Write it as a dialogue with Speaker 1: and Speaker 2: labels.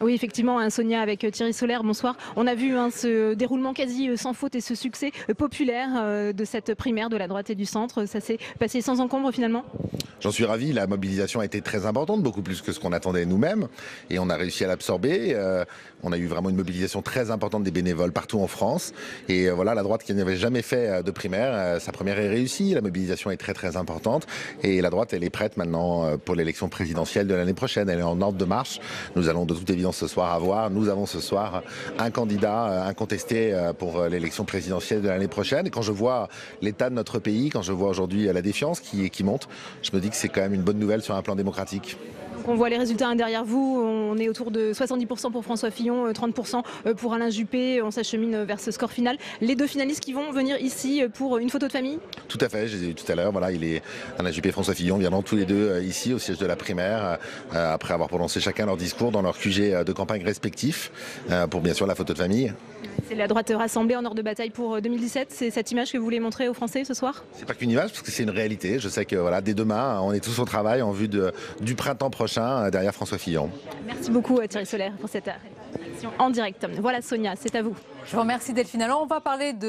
Speaker 1: Oui, effectivement, hein, Sonia avec Thierry Solaire, bonsoir. On a vu ce déroulement quasi sans faute et ce succès populaire de cette primaire de la droite et du centre. Ça s'est passé sans encombre finalement?
Speaker 2: J'en suis ravi, la mobilisation a été très importante, beaucoup plus que ce qu'on attendait nous-mêmes, et on a réussi à l'absorber. On a eu vraiment une mobilisation très importante des bénévoles partout en France, et voilà, la droite qui n'avait jamais fait de primaire, sa première est réussie, la mobilisation est très très importante, et la droite elle est prête maintenant pour l'élection présidentielle de l'année prochaine, elle est en ordre de marche. Nous allons de toute évidence ce soir nous avons ce soir un candidat incontesté pour l'élection présidentielle de l'année prochaine, et quand je vois l'état de notre pays, quand je vois aujourd'hui la défiance qui monte, je me dis que c'est quand même une bonne nouvelle sur un plan démocratique.
Speaker 1: Donc on voit les résultats derrière vous, on est autour de 70% pour François Fillon, 30% pour Alain Juppé, on s'achemine vers ce score final. Les deux finalistes qui vont venir ici pour une photo de famille?
Speaker 2: Tout à fait, je les ai eu tout à l'heure, voilà, Alain Juppé et François Fillon viendront tous les deux ici au siège de la primaire, après avoir prononcé chacun leur discours dans leur QG de campagne respectif, pour bien sûr la photo de famille.
Speaker 1: C'est la droite rassemblée en ordre de bataille pour 2017, c'est cette image que vous voulez montrer aux Français ce soir?
Speaker 2: C'est pas qu'une image, parce que c'est une réalité. Je sais que voilà, dès demain, on est tous au travail en vue du printemps prochain derrière François Fillon.
Speaker 1: Merci beaucoup Thierry Solaire pour cette réaction en direct. Voilà Sonia, c'est à vous.
Speaker 3: Je vous remercie Delphine. Alors on va parler de